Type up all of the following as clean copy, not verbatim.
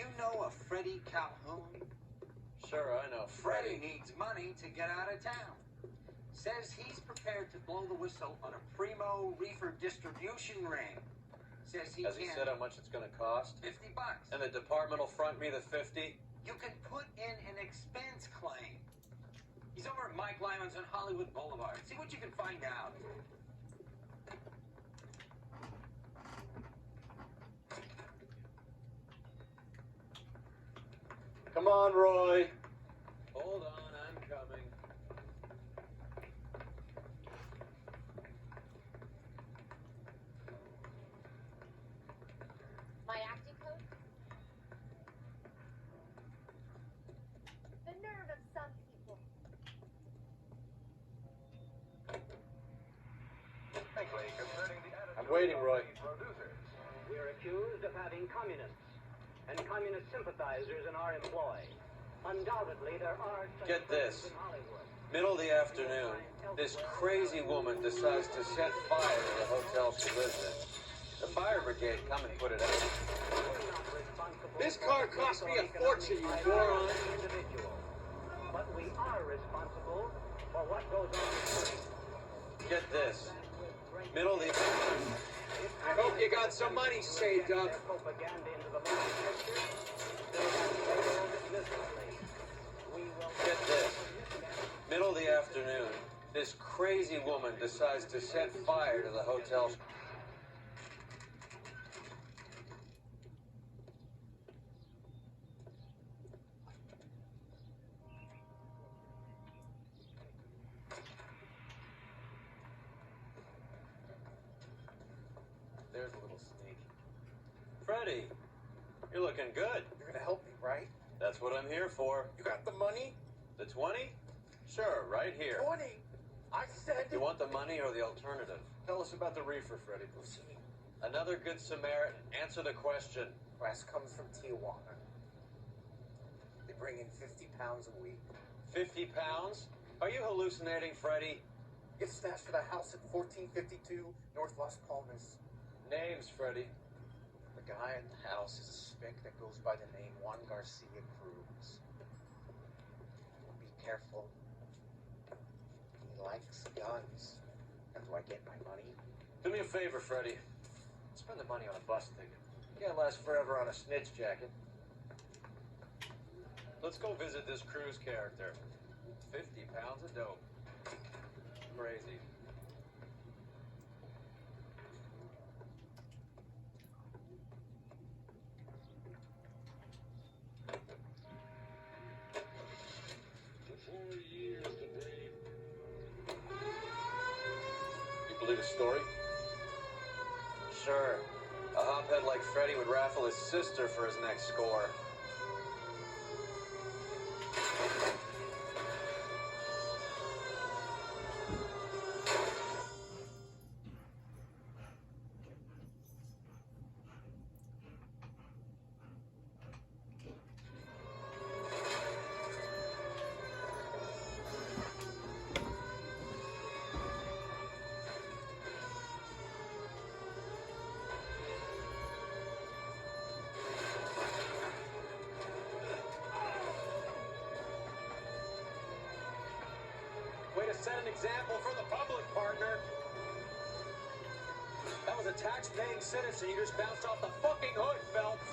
You know a Freddie Calhoun? Sure, I know Freddie Freddie. needs money to get out of town. Says he's prepared to blow the whistle on a primo Reefer distribution ring. Says he Has can. he said how much it's going to cost? $50. And the department will front me the 50? You can put in an expense claim. He's over at Mike Lyman's on Hollywood Boulevard. See what you can find out. Come on, Roy. Hold on, I'm coming. My acting coach? The nerve of some people. I'm waiting, Roy. We're accused of having communists and communist sympathizers in our employ. Undoubtedly, there are such Get this. persons in Hollywood. Middle of the afternoon, this crazy woman decides to set fire to the hotel she lives in. The fire brigade come and put it out. We're not responsible This for car the cost me a economic fortune, you life moron. of an individual. But we are responsible for what goes on in the street. Get this. Middle of the I hope you got some money saved up. Their propaganda into the movie pictures, they have failed miserably. We will Get this. Middle of the afternoon, this crazy woman decides to set fire to the hotel. There's a little sneak. Freddie, you're looking good. You're gonna help me, right? That's what I'm here for. You got the money? The 20? Sure, right here. 20. I said You want the money or the alternative? Tell us about the reefer, Freddie. Listen, Another good Samaritan. Answer the question. Wes comes from Tijuana. They bring in 50 pounds a week. 50 pounds? Are you hallucinating, Freddie? Get stashed at a house at 1452 North Las Palmas. Names, Freddie. The guy in the house is a spick that goes by the name Juan Garcia Cruz. Be careful. He likes guns. And do I get my money? Do me a favor, Freddie. Spend the money on a bus ticket. You can't last forever on a snitch jacket. Let's go visit this Cruz character. 50 pounds of dope. Crazy. You believe his story? Sure. A hophead like Freddie would raffle his sister for his next score. Way to set an example for the public, partner. That was a tax-paying citizen you just bounced off the fucking hood, Phelps.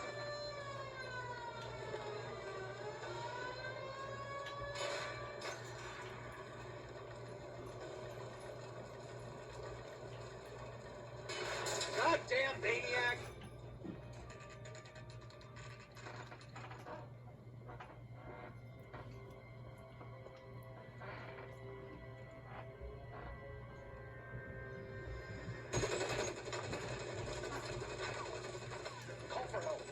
Goddamn maniac! Call for help.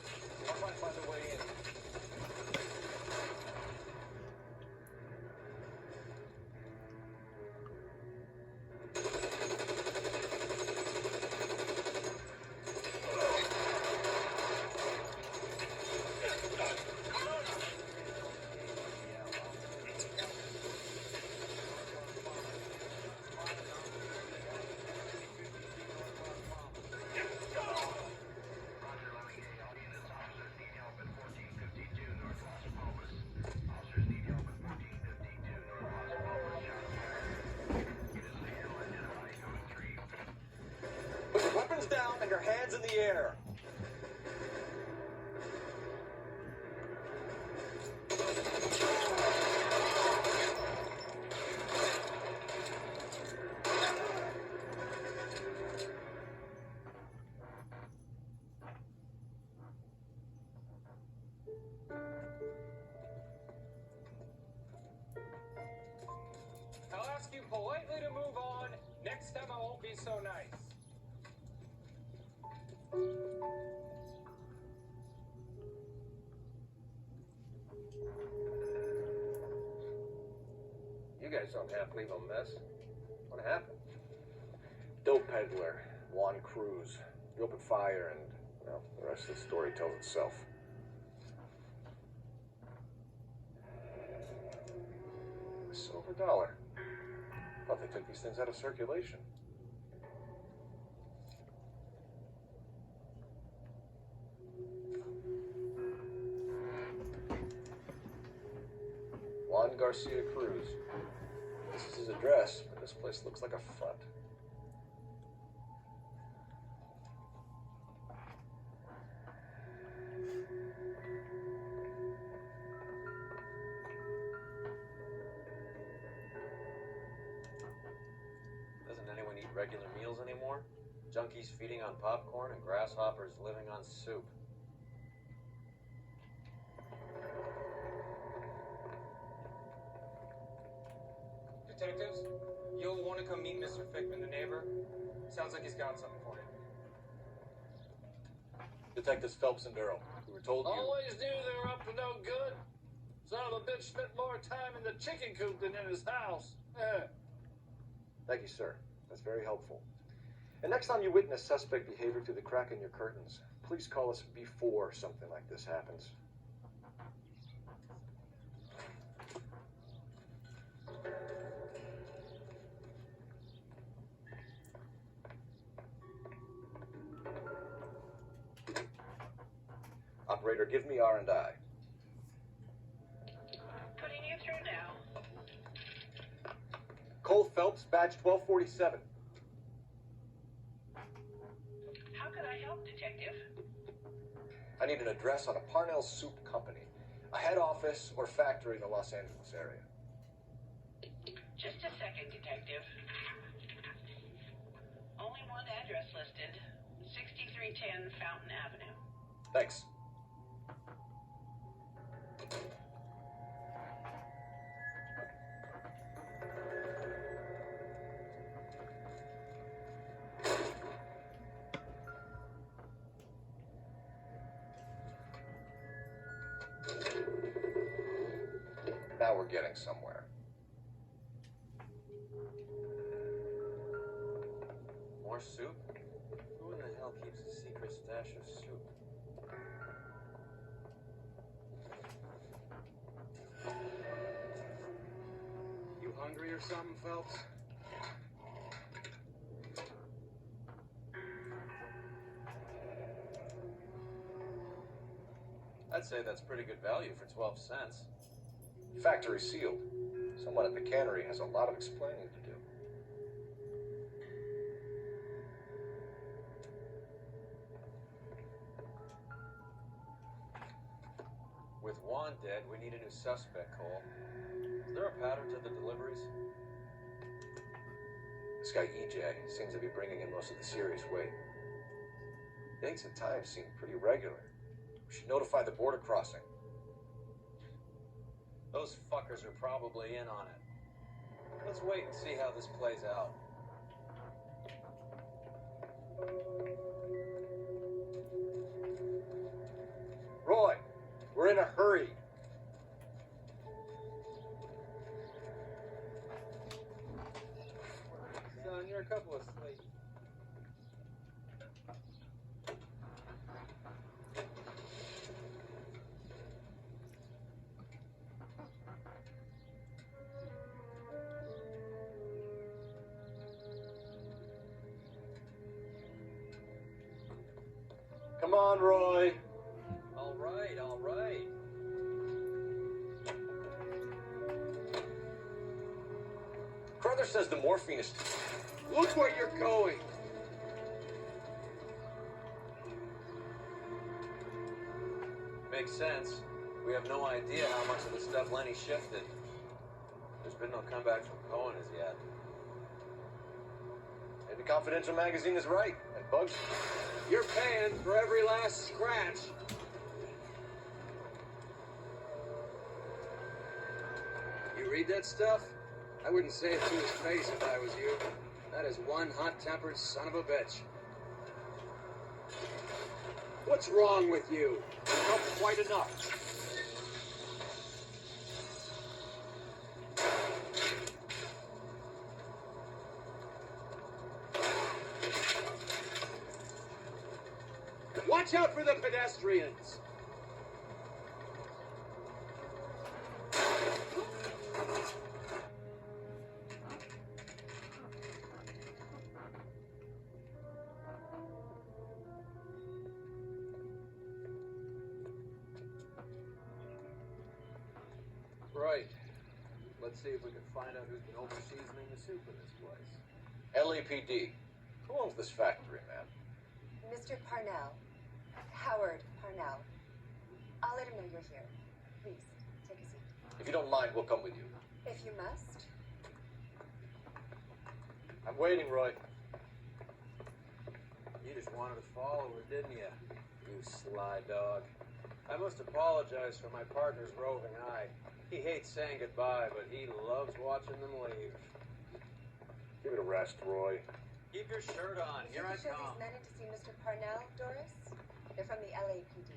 down and your hands in the air. I'll ask you politely to move on. Next time I won't be so nice. You guys don't have to leave a mess. What happened? Dope peddler, Juan Cruz. He opened fire and, well, the rest of the story tells itself. A silver dollar. Thought they took these things out of circulation. Juan Garcia Cruz. This is his address, but this place looks like a front. Doesn't anyone eat regular meals anymore? Junkies feeding on popcorn and grasshoppers living on soup. Detectives, you'll want to come meet Mr. Fickman, the neighbor. Sounds like he's got something for you. Detectives Phelps and Durrell. We were told you... Always knew they were up to no good. Son of a bitch spent more time in the chicken coop than in his house. Thank you, sir. That's very helpful. And next time you witness suspect behavior through the crack in your curtains, please call us before something like this happens. Operator, give me R&I. Putting you through now. Cole Phelps, badge 1247. How can I help, Detective? I need an address on a Parnell Soup Company, a head office or factory in the Los Angeles area. Just a second, Detective. Only one address listed. 6310 Fountain Avenue. Thanks. Now we're getting somewhere. More soup? Who in the hell keeps a secret stash of soup? You hungry or something, Phelps? I'd say that's pretty good value for 12 cents. Factory sealed. Someone at the cannery has a lot of explaining to do. With Juan dead, we need a new suspect, Cole. Is there a pattern to the deliveries? This guy EJ seems to be bringing in most of the serious weight. Dates and times seem pretty regular. We should notify the border crossing. Those fuckers are probably in on it. Let's wait and see how this plays out. Roy, we're in a hurry. Son, you're a couple of slaves. Come on, Roy. All right, all right. Crowther says the morphine is... Look where you're going. Makes sense. We have no idea how much of the stuff Lenny shifted. There's been no comeback from Cohen as yet. Maybe Confidential magazine is right, and Bugs. You're paying for every last scratch. You read that stuff? I wouldn't say it to his face if I was you. That is one hot-tempered son of a bitch. What's wrong with you? Not quite enough. Watch out for the pedestrians! Right. Let's see if we can find out who's been over-seasoning the soup in this place. LAPD. Who owns this factory, man? Mr. Parnell. Howard Parnell. I'll let him know you're here. Please, take a seat. If you don't mind, we'll come with you. If you must. I'm waiting, Roy. You just wanted to follow her, didn't you? You sly dog. I must apologize for my partner's roving eye. He hates saying goodbye, but he loves watching them leave. Give it a rest, Roy. Keep your shirt on. If Here you I could show come. these men in to see Mr. Parnell, Doris. They're from the LAPD.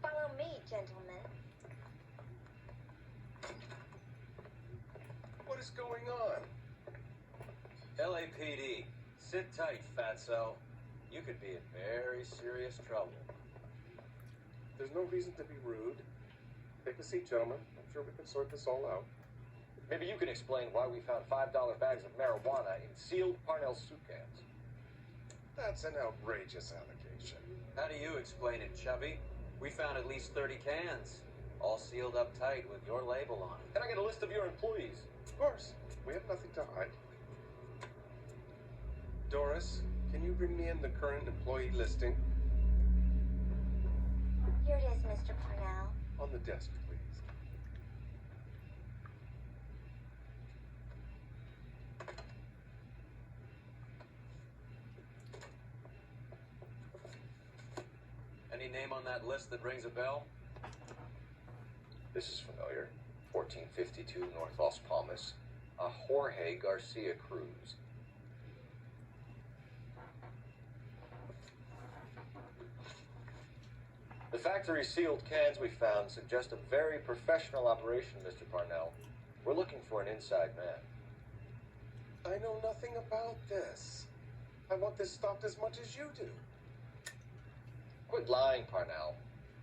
Follow me, gentlemen. What is going on? LAPD. Sit tight, fatso. You could be in very serious trouble. There's no reason to be rude. Take a seat, gentlemen. I'm sure we can sort this all out. Maybe you can explain why we found $5 bags of marijuana in sealed Parnell soup cans. That's an outrageous allegation. How do you explain it, Chubby? We found at least 30 cans, all sealed up tight with your label on it. Can I get a list of your employees? Of course. We have nothing to hide. Doris, can you bring me in the current employee listing? Here it is, Mr. Parnell. On the desk, please. Any name on that list that rings a bell? This is familiar. 1452 North Los Palmas. A Jorge Garcia Cruz. The factory sealed cans we found suggest a very professional operation, Mr. Parnell. We're looking for an inside man. I know nothing about this. I want this stopped as much as you do. Quit lying, Parnell.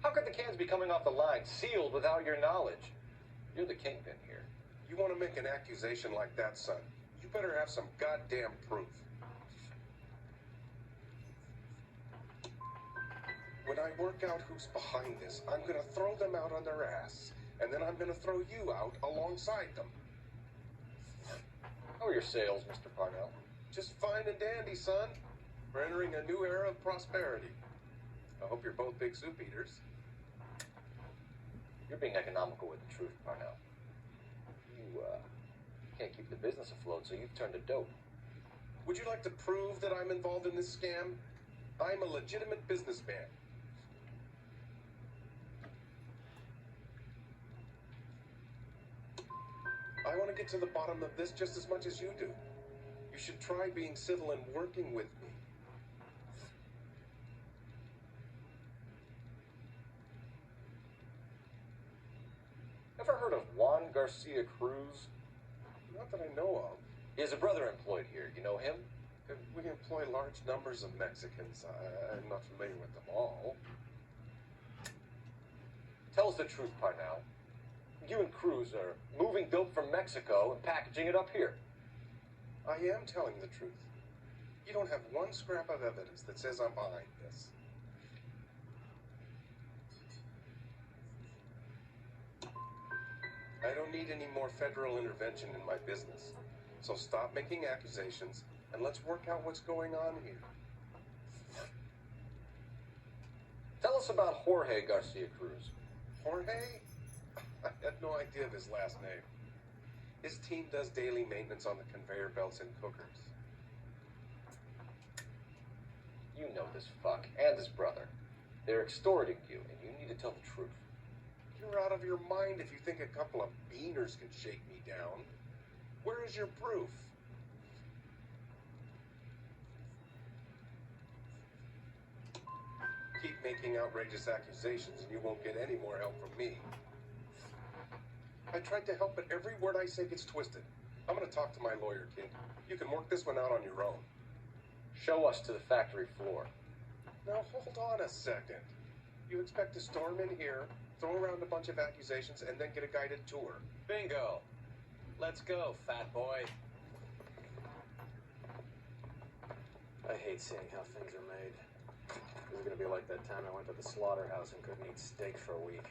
How could the cans be coming off the line sealed without your knowledge? You're the kingpin here. You want to make an accusation like that, son? You better have some goddamn proof. When I work out who's behind this, I'm gonna throw them out on their ass, and then I'm gonna throw you out alongside them. How are your sales, Mr. Parnell? Just fine and dandy, son. We're entering a new era of prosperity. I hope you're both big soup eaters. You're being economical with the truth, Parnell. You can't keep the business afloat, so you've turned to dope. Would you like to prove that I'm involved in this scam? I'm a legitimate businessman. I want to get to the bottom of this just as much as you do. You should try being civil and working with me. Ever heard of Juan Garcia Cruz? Not that I know of. He has a brother employed here. You know him? We employ large numbers of Mexicans. I'm not familiar with them all. Tell us the truth, Parnell. You and Cruz are moving dope from Mexico and packaging it up here. I am telling the truth. You don't have one scrap of evidence that says I'm behind this. I don't need any more federal intervention in my business. So stop making accusations and let's work out what's going on here. Tell us about Jorge Garcia Cruz. Jorge? I had no idea of his last name. His team does daily maintenance on the conveyor belts and cookers. You know this fuck and his brother. They're extorting you, and you need to tell the truth. You're out of your mind if you think a couple of beaners can shake me down. Where is your proof? Keep making outrageous accusations and you won't get any more help from me. I tried to help, but every word I say gets twisted. I'm gonna talk to my lawyer, kid. You can work this one out on your own. Show us to the factory floor. Now, hold on a second. You expect to storm in here, throw around a bunch of accusations, and then get a guided tour. Bingo. Let's go, fat boy. I hate seeing how things are made. This is gonna be like that time I went to the slaughterhouse and couldn't eat steak for a week.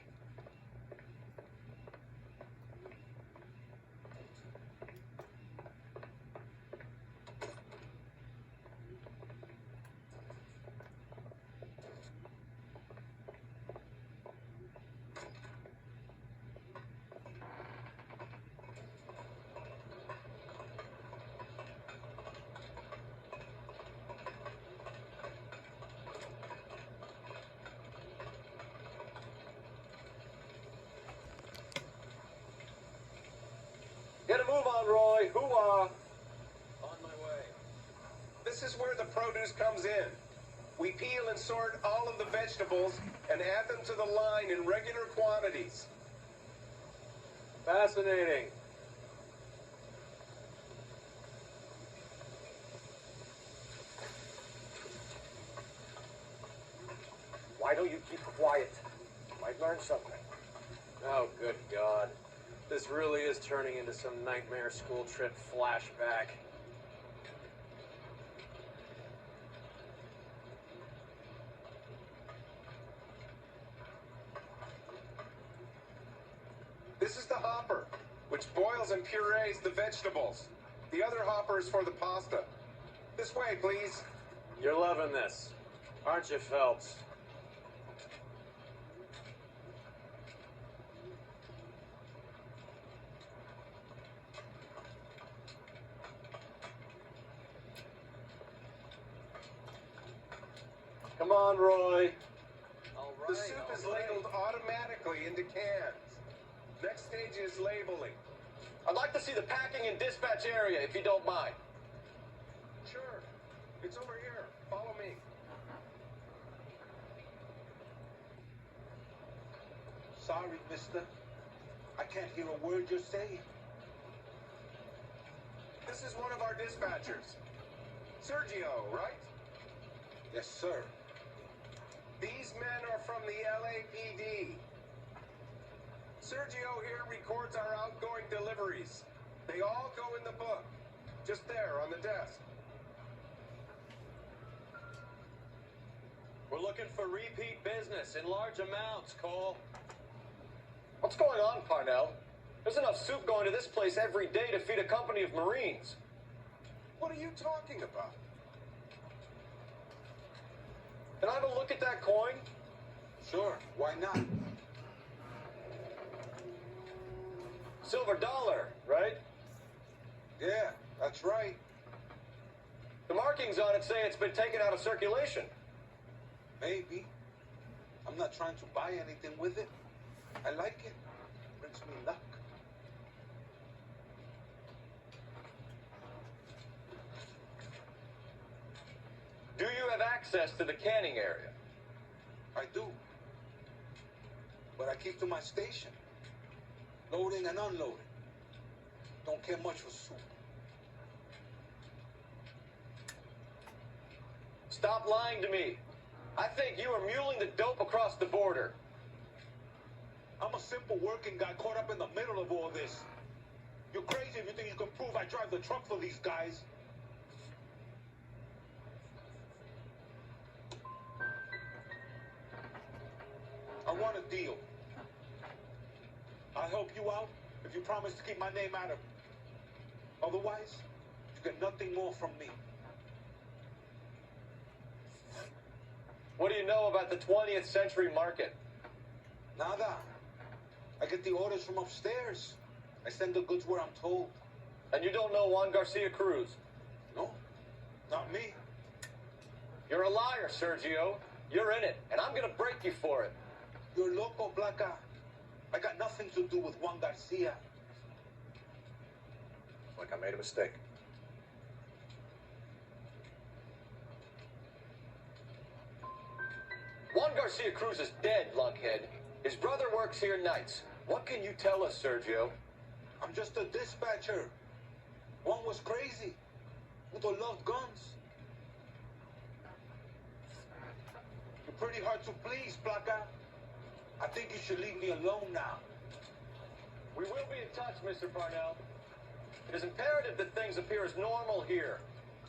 Get a move on, Roy. Hoo-ah. On my way. This is where the produce comes in. We peel and sort all of the vegetables and add them to the line in regular quantities. Fascinating. Why don't you keep quiet? You might learn something. Oh, good God. This really is turning into some nightmare school trip flashback. This is the hopper, which boils and purees the vegetables. The other hopper is for the pasta. This way, please. You're loving this, aren't you, Phelps? Come on, Roy. The soup is ladled automatically into cans. Next stage is labeling. I'd like to see the packing and dispatch area, if you don't mind. Sure. It's over here. Follow me. Sorry, mister. I can't hear a word you're saying. This is one of our dispatchers. Sergio, right? Yes, sir. These men are from the LAPD. Sergio here records our outgoing deliveries. They all go in the book. Just there on the desk. We're looking for repeat business in large amounts, Cole. What's going on, Parnell? There's enough soup going to this place every day to feed a company of Marines. What are you talking about? Can I have a look at that coin? Sure, why not? Silver dollar, right? Yeah, that's right. The markings on it say it's been taken out of circulation. Maybe. I'm not trying to buy anything with it. I like it. Brings me luck. Do you have access to the canning area? I do. But I keep to my station. Loading and unloading. Don't care much for soup. Stop lying to me. I think you are muling the dope across the border. I'm a simple working guy caught up in the middle of all this. You're crazy if you think you can prove I drive the truck for these guys. I want a deal. I'll help you out if you promise to keep my name out of it. Otherwise, you get nothing more from me. What do you know about the 20th century market? Nada. I get the orders from upstairs. I send the goods where I'm told. And you don't know Juan Garcia Cruz? No, not me. You're a liar, Sergio. You're in it, and I'm gonna break you for it. You're loco, Blanca. I got nothing to do with Juan Garcia. Like I made a mistake. Juan Garcia Cruz is dead, lunkhead. His brother works here nights. What can you tell us, Sergio? I'm just a dispatcher. Juan was crazy. Udo loved guns. You're pretty hard to please, Blanca. I think you should leave me alone now. We will be in touch, Mr. Parnell. It is imperative that things appear as normal here.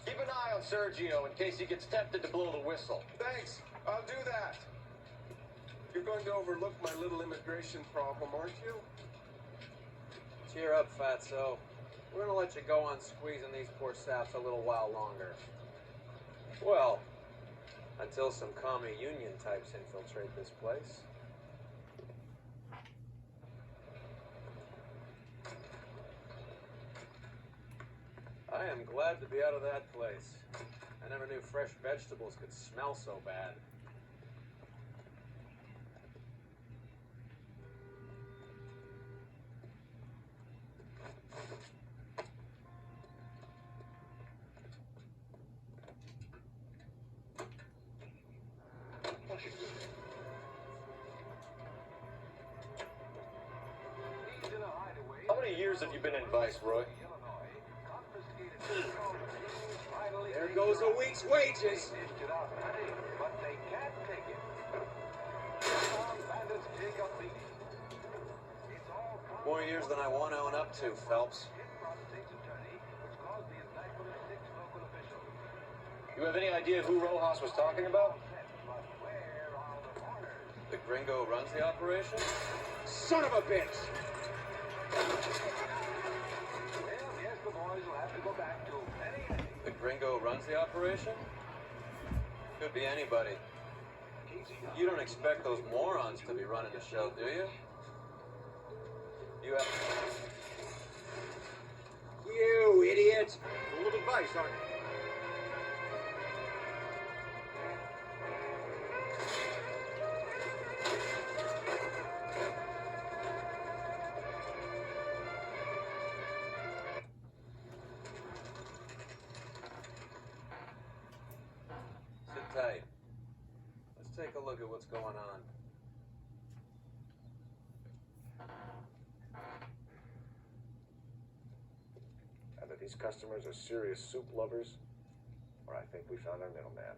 Keep an eye on Sergio in case he gets tempted to blow the whistle. Thanks. I'll do that. You're going to overlook my little immigration problem, aren't you? Cheer up, Fatso. We're gonna let you go on squeezing these poor saps a little while longer. Well, until some commie union types infiltrate this place. I am glad to be out of that place. I never knew fresh vegetables could smell so bad. How many years have you been in Viceroy? There goes a week's wages. More years than I want to own up to, Phelps. You have any idea who Rojas was talking about? The gringo runs the operation? Son of a bitch! The gringo runs the operation? Could be anybody. You don't expect those morons to be running the show, do you? You have... You idiot! Full of advice, aren't you? Sit tight. Let's take a look at what's going on. Either these customers are serious soup lovers, or I think we found our middleman.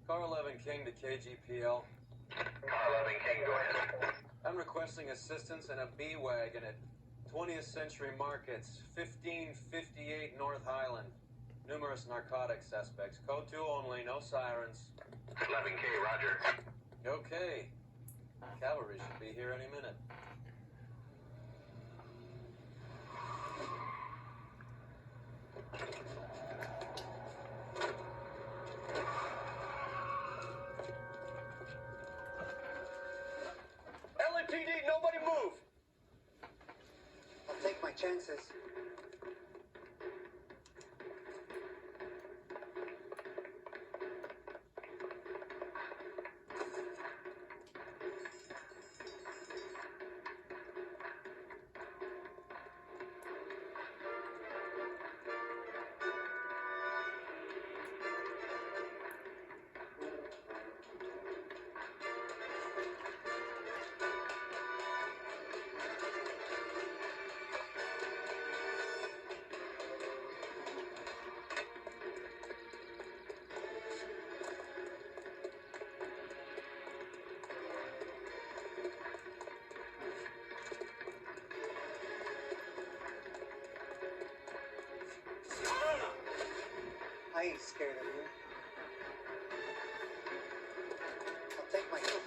Car 11 King to KGPL. Car 11 King, go ahead. I'm requesting assistance in a B-Wagon at 20th Century Markets, 1558 North Highland. Numerous narcotic suspects. Code 2 only, no sirens. 11K, roger. Okay. Cavalry should be here any minute. LAPD, nobody move! I'll take my chances. I ain't scared of you. I'll take my chances.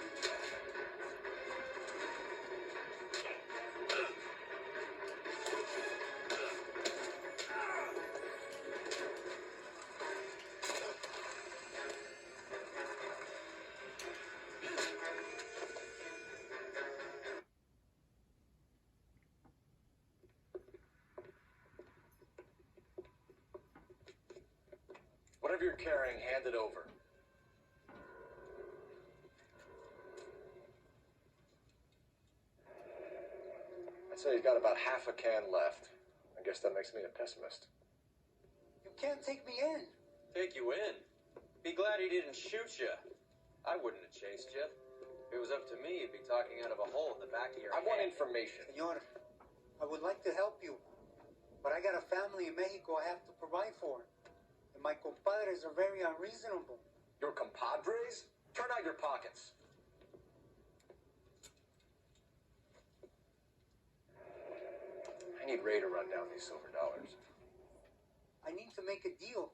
Whatever you're carrying, hand it over. I'd say you got about half a can left. I guess that makes me a pessimist. You can't take me in. Take you in? Be glad he didn't shoot you. I wouldn't have chased you. If it was up to me, you'd be talking out of a hole in the back of your I head. want information. Senor, I would like to help you, but I got a family in Mexico I have to provide for. And my compadres are very unreasonable. Your compadres? Turn out your pockets. I need Ray to run down these silver dollars. I need to make a deal.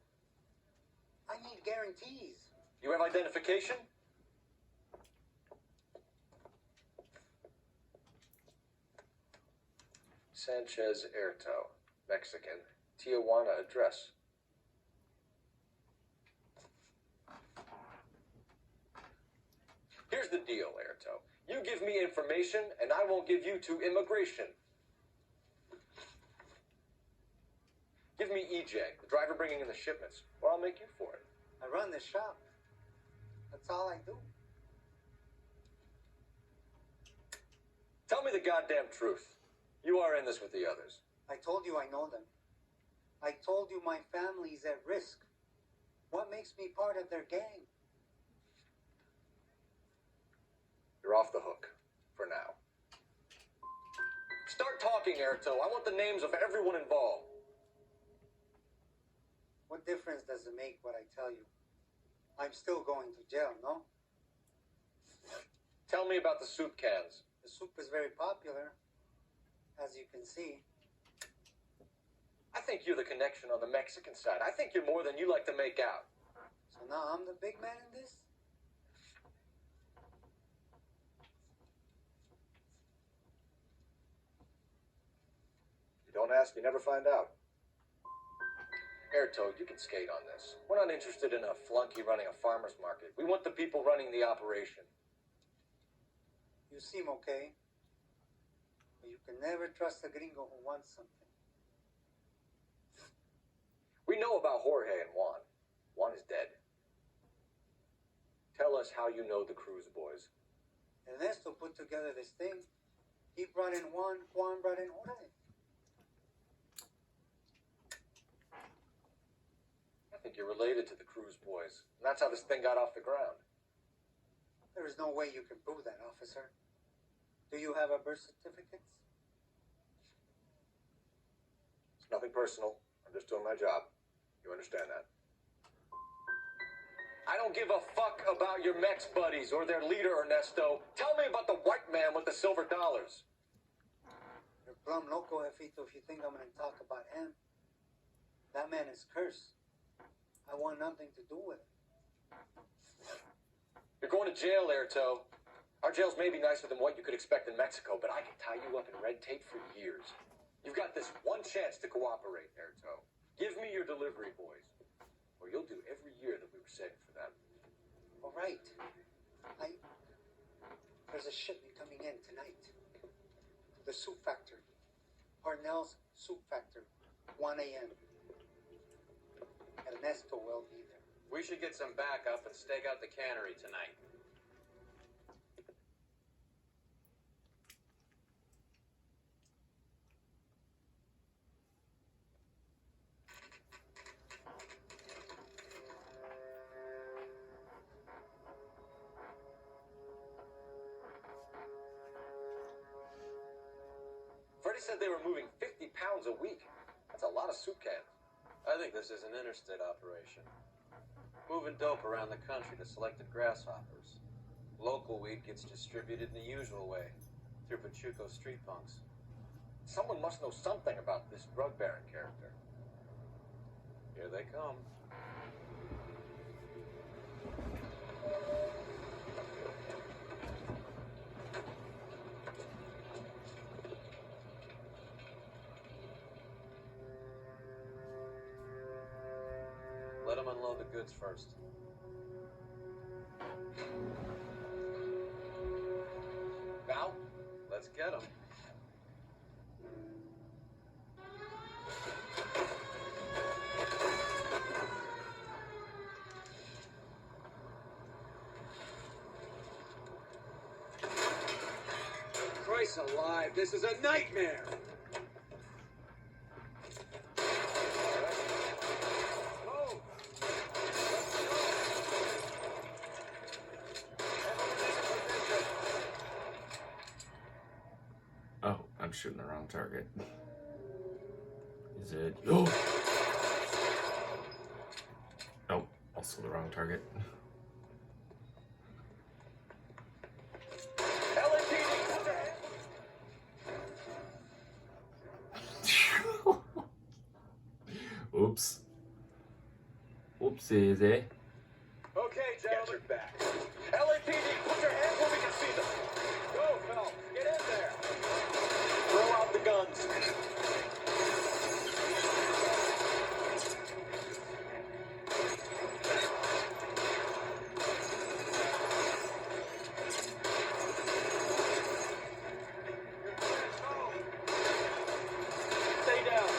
I need guarantees. You have identification? Sanchez Erto, Mexican. Tijuana address. Here's the deal, Erto. You give me information, and I won't give you to immigration. Give me EJ, the driver bringing in the shipments, or I'll make you for it. I run this shop. That's all I do. Tell me the goddamn truth. You are in this with the others. I told you I know them. I told you my family's at risk. What makes me part of their gang? You're off the hook. For now. Start talking, Erto. I want the names of everyone involved. What difference does it make what I tell you? I'm still going to jail, no? Tell me about the soup cans. The soup is very popular, as you can see. I think you're the connection on the Mexican side. I think you're more than you like to make out. So now I'm the big man in this? You don't ask, you never find out. Erto, you can skate on this. We're not interested in a flunky running a farmer's market. We want the people running the operation. You seem okay. But you can never trust a gringo who wants something. We know about Jorge and Juan. Juan is dead. Tell us how you know the Cruz boys. Ernesto put together this thing. He brought in Juan, Juan brought in Jorge. I think you're related to the Cruz boys. And that's how this thing got off the ground. There is no way you can prove that, officer. Do you have our birth certificates? It's nothing personal. I'm just doing my job. You understand that? I don't give a fuck about your Mex buddies or their leader, Ernesto. Tell me about the white man with the silver dollars. You're plumb loco, Jefito, if you think I'm going to talk about him. That man is cursed. I want nothing to do with it. You're going to jail, Erto. Our jails may be nicer than what you could expect in Mexico, but I can tie you up in red tape for years. You've got this one chance to cooperate, Erto. Give me your delivery boys, or you'll do every year that we were saving for them. All right. There's a shipment coming in tonight. The soup factory. Parnell's soup factory. 1 a.m. Ernesto will be there. We should get some backup and stake out the cannery tonight. Freddie said they were moving 50 pounds a week. That's a lot of soup cans. I think this is an interstate operation. Moving dope around the country to selected grasshoppers. Local weed gets distributed in the usual way, through Pachuco street punks. Someone must know something about this drug baron character. Here they come. Let them unload the goods first. Now? Let's get them. Christ alive, this is a nightmare! Oh. Oh, I'm shooting the wrong target. Is it? Oh! Nope, also the wrong target. Oops. Oopsies, eh? Okay, gentlemen. Back. LAPD, put your hands where we can see them. Go, Phil. Get in there. Throw out the guns. Stay down.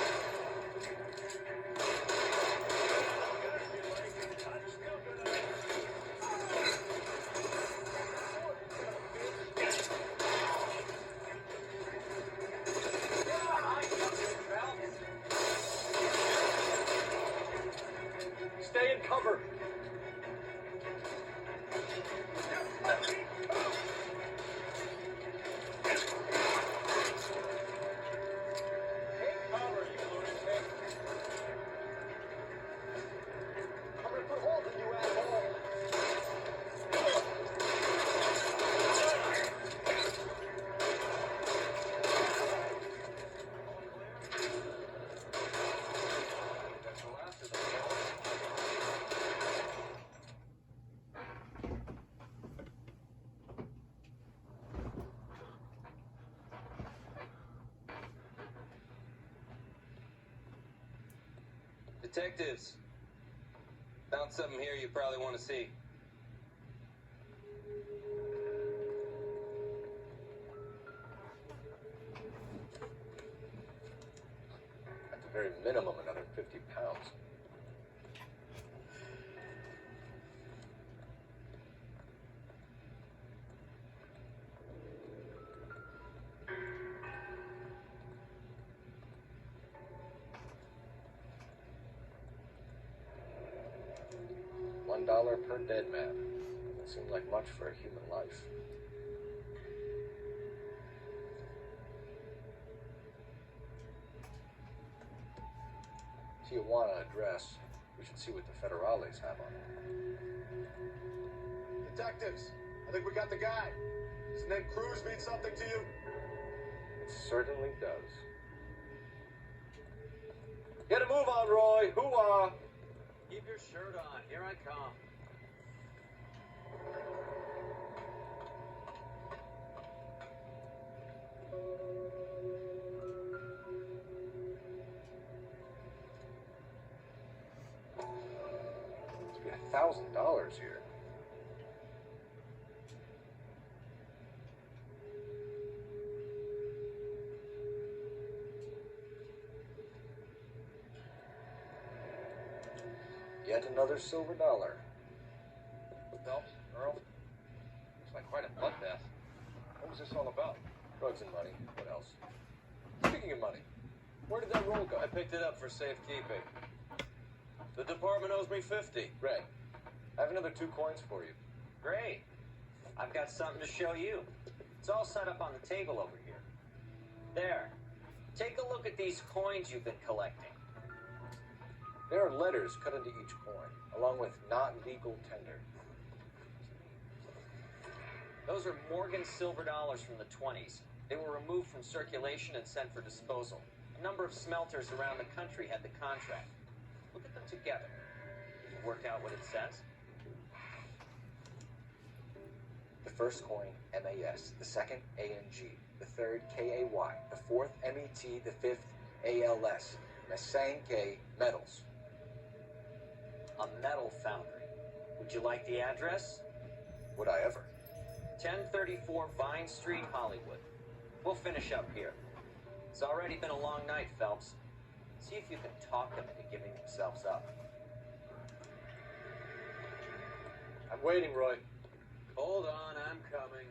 Stay in cover. Detectives, found something here you probably want to see. At the very minimum, another 50 pounds. $1 per dead man. Doesn't seem like much for a human life. Tijuana address. We should see what the federales have on it. Detectives, I think we got the guy. Does the name Cruz mean something to you? It certainly does. Get a move on, Roy. Hoo-ah. Keep your shirt on. Here I come. Must be $1,000 here. Yet another silver dollar. Phelps, Earl. Looks like quite a bloodbath. What was this all about? Drugs and money. What else? Speaking of money, where did that roll go? I picked it up for safekeeping. The department owes me 50. Red, I have another 2 coins for you. Great. I've got something to show you. It's all set up on the table over here. There. Take a look at these coins you've been collecting. There are letters cut into each coin, along with not legal tender. Those are Morgan silver dollars from the 20s. They were removed from circulation and sent for disposal. A number of smelters around the country had the contract. Look at them together. Can you work out what it says? The first coin, MAS. The second, ANG. The third, KAY. The fourth, MET. The fifth, ALS. Masanke Metals. A metal foundry. Would you like the address? Would I ever? 1034 Vine Street, Hollywood. We'll finish up here. It's already been a long night, Phelps. See if you can talk them into giving themselves up. I'm waiting, Roy. Hold on, I'm coming.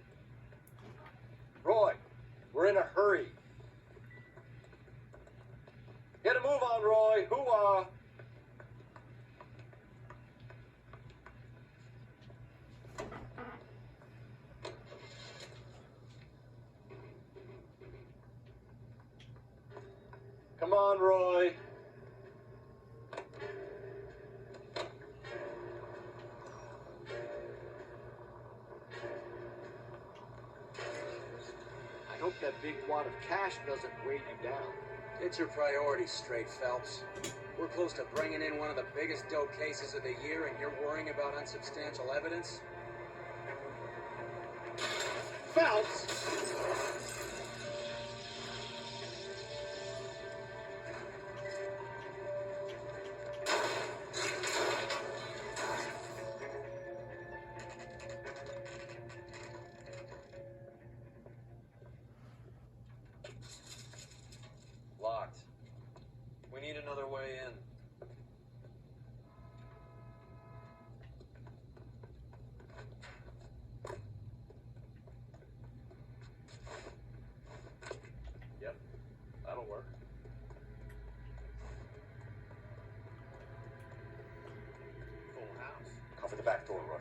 Roy, We're in a hurry. Get a move on, Roy. Hoo-ah. Come on, Roy. I hope that big wad of cash doesn't weigh you down. Get your priorities straight, Phelps. We're close to bringing in one of the biggest dope cases of the year, and you're worrying about unsubstantial evidence? Phelps! Locked. We need another way in. Yep, that'll work. Full house. Cover the back door, Roy.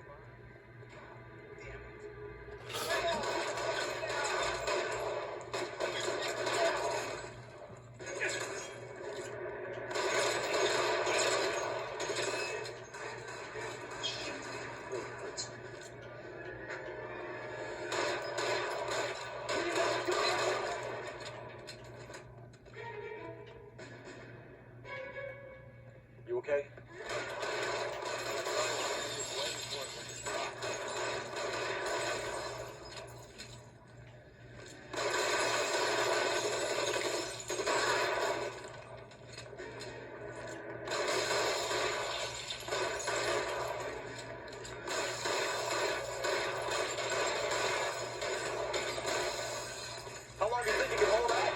You okay? How long do you think you can hold out?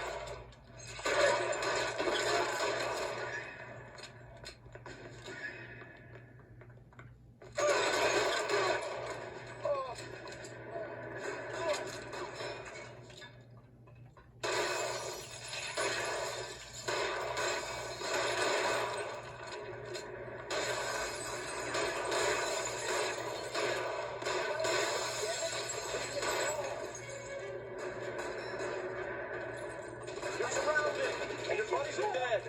You're surrounded, and your buddies are dead.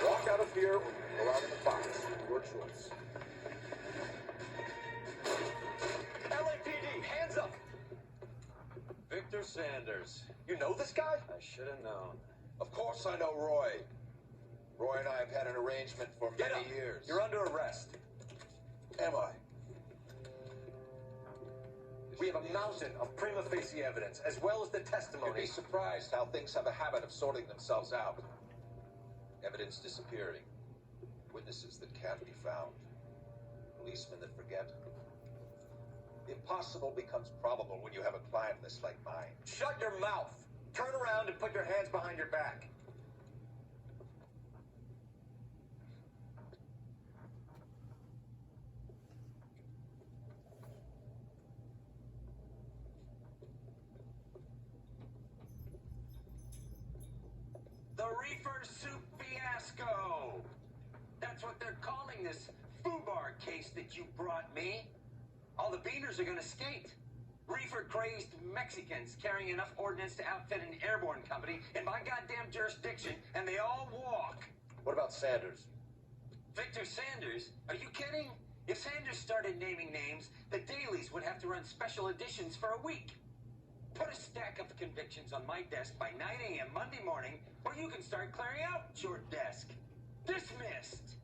Walk out of here or go out in the box. Your choice. LAPD, hands up! Victor Sanders. You know this guy? I should have known. Of course I know Roy. Roy and I have had an arrangement for Get many up. years. You're under arrest. Am I? We have a mountain of prima facie evidence, as well as the You'd be testimony. surprised how things have a habit of sorting themselves out. Evidence disappearing. Witnesses that can't be found. Policemen that forget. The impossible becomes probable when you have a client list like mine. Shut your mouth. Turn around and put your hands behind your back. The Reefer soup fiasco. That's what they're calling this foobar case that you brought me. All the beaners are gonna skate. Reefer-crazed Mexicans carrying enough ordnance to outfit an airborne company in my goddamn jurisdiction, and they all walk. What about Sanders? Victor Sanders? Are you kidding? If Sanders started naming names, the dailies would have to run special editions for a week. Put a stack of convictions on my desk by 9 a.m. Monday morning, or you can start clearing out your desk. Dismissed.